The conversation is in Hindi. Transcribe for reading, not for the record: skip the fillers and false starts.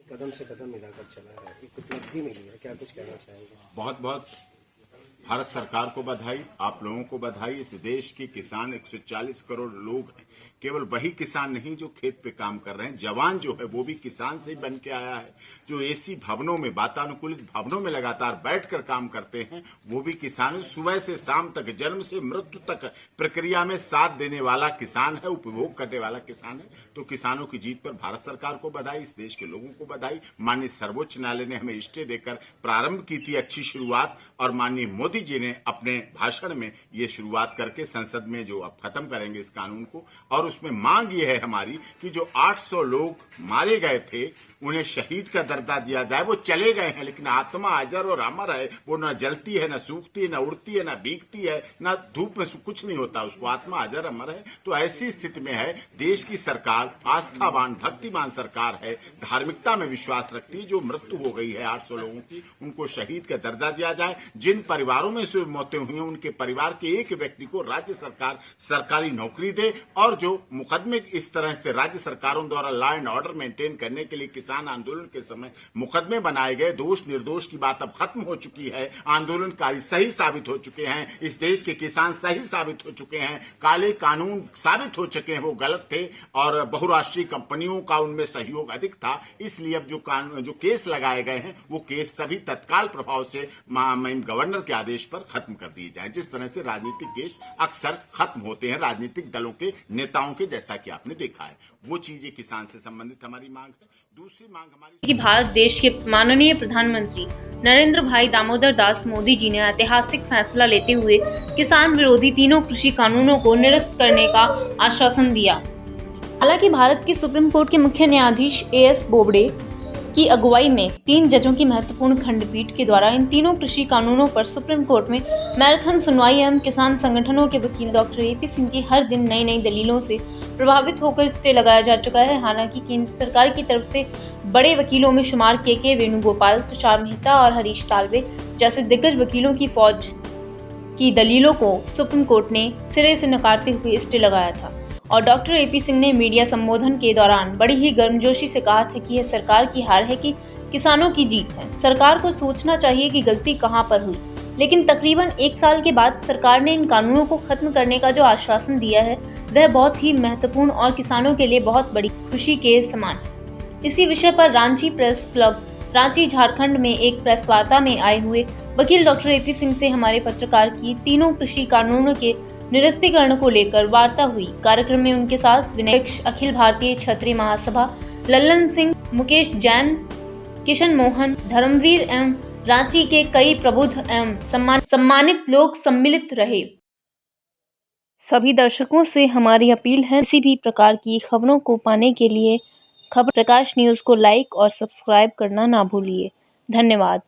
कदम से कदम मिलाकर चला है, एक उपलब्धि मिली है, क्या कुछ कहना चाहेंगे? बहुत बहुत भारत सरकार को बधाई, आप लोगों को बधाई। इस देश के किसान 140 करोड़ लोग हैं। केवल वही किसान नहीं जो खेत पे काम कर रहे हैं, जवान जो है वो भी किसान से ही बन के आया है। जो एसी भवनों में, वातानुकूलित भवनों में लगातार बैठकर काम करते हैं, वो भी किसान है। सुबह से शाम तक, जन्म से मृत्यु तक प्रक्रिया में साथ देने वाला किसान है, उपभोग करने वाला किसान है। तो किसानों की जीत पर भारत सरकार को बधाई, इस देश के लोगों को बधाई। माननीय सर्वोच्च न्यायालय ने हमें स्टे देकर प्रारंभ की थी अच्छी शुरुआत, और माननीय मोदी जी ने अपने भाषण में ये शुरुआत करके संसद में जो अब खत्म करेंगे इस कानून को। और उसमें मांग ये है हमारी कि जो 800 लोग मारे गए थे उन्हें शहीद का दर्जा दिया जाए। वो चले गए हैं लेकिन आत्मा अजर और अमर है, वो न जलती है, न सूखती है, न उड़ती है, न भीगती है, न धूप में कुछ नहीं होता, उसको आत्मा अजर अमर है। तो ऐसी स्थिति में है देश की सरकार, आस्थावान भक्तिमान सरकार है, धार्मिकता में विश्वास रखती है। जो मृत्यु हो गई है 800 लोगों की, उनको शहीद का दर्जा दिया जाए। जिन परिवारों में से मौतें हुई हैं उनके परिवार के एक व्यक्ति को राज्य सरकार सरकारी नौकरी दे, और जो मुकदमे इस तरह से राज्य सरकारों द्वारा लॉ एंड ऑर्डर मेंटेन करने के लिए किसान आंदोलन के समय मुकदमे बनाए गए, दोष निर्दोष की बात अब खत्म हो चुकी है। आंदोलनकारी सही साबित हो चुके हैं, इस देश के किसान सही साबित हो चुके हैं, काले कानून साबित हो चुके हैं वो गलत थे, और बहुराष्ट्रीय कंपनियों का उनमें सहयोग अधिक था। इसलिए अब जो केस लगाए गए हैं वो केस सभी तत्काल प्रभाव से गवर्नर के आदेश पर खत्म कर दिए जाए। जिस तरह से राजनीतिक केस अक्सर खत्म होते हैं राजनीतिक दलों के नेताओं के, जैसा कि आपने देखा है, वो चीजें किसान से संबंधित हमारी मांग है। दूसरी मांग हमारी कि भारत देश के माननीय प्रधानमंत्री नरेंद्र भाई दामोदर दास मोदी जी ने ऐतिहासिक फैसला लेते हुए किसान विरोधी तीनों कृषि कानूनों को निरस्त करने का आश्वासन दिया। हालांकि भारत की सुप्रीम कोर्ट के मुख्य न्यायाधीश एएस बोबडे की अगुवाई में 3 जजों की महत्वपूर्ण खंडपीठ के द्वारा इन तीनों कृषि कानूनों पर सुप्रीम कोर्ट में मैराथन सुनवाई एवं किसान संगठनों के वकील डॉक्टर एपी सिंह की हर दिन नई नई दलीलों से प्रभावित होकर स्टे लगाया जा चुका है। हालांकि केंद्र सरकार की तरफ से बड़े वकीलों में शुमार के वेणुगोपाल, तुषार मेहता और हरीश तालवे जैसे दिग्गज वकीलों की फौज की दलीलों को सुप्रीम कोर्ट ने सिरे से नकारते हुए स्टे लगाया था। और डॉक्टर एपी सिंह ने मीडिया संबोधन के दौरान बड़ी ही गर्मजोशी से कहा था कि यह सरकार की हार है कि किसानों की जीत है। सरकार को सोचना चाहिए कि गलती कहां पर हुई। लेकिन तकरीबन 1 साल के बाद सरकार ने इन कानूनों को खत्म करने का जो आश्वासन दिया है वह बहुत ही महत्वपूर्ण और किसानों के लिए बहुत बड़ी खुशी के समान है। इसी विषय पर रांची प्रेस क्लब रांची झारखंड में एक प्रेस वार्ता में आए हुए वकील डॉक्टर एपी सिंह से हमारे पत्रकार की तीनों कृषि कानूनों के निरस्तीकरण को लेकर वार्ता हुई। कार्यक्रम में उनके साथ विनय, अखिल भारतीय क्षत्रिय महासभा, लल्लन सिंह, मुकेश जैन, किशन मोहन, धर्मवीर एवं रांची के कई प्रबुद्ध एवं सम्मानित लोग सम्मिलित रहे। सभी दर्शकों से हमारी अपील है, किसी भी प्रकार की खबरों को पाने के लिए खबर प्रकाश न्यूज को लाइक और सब्सक्राइब करना ना भूलिए। धन्यवाद।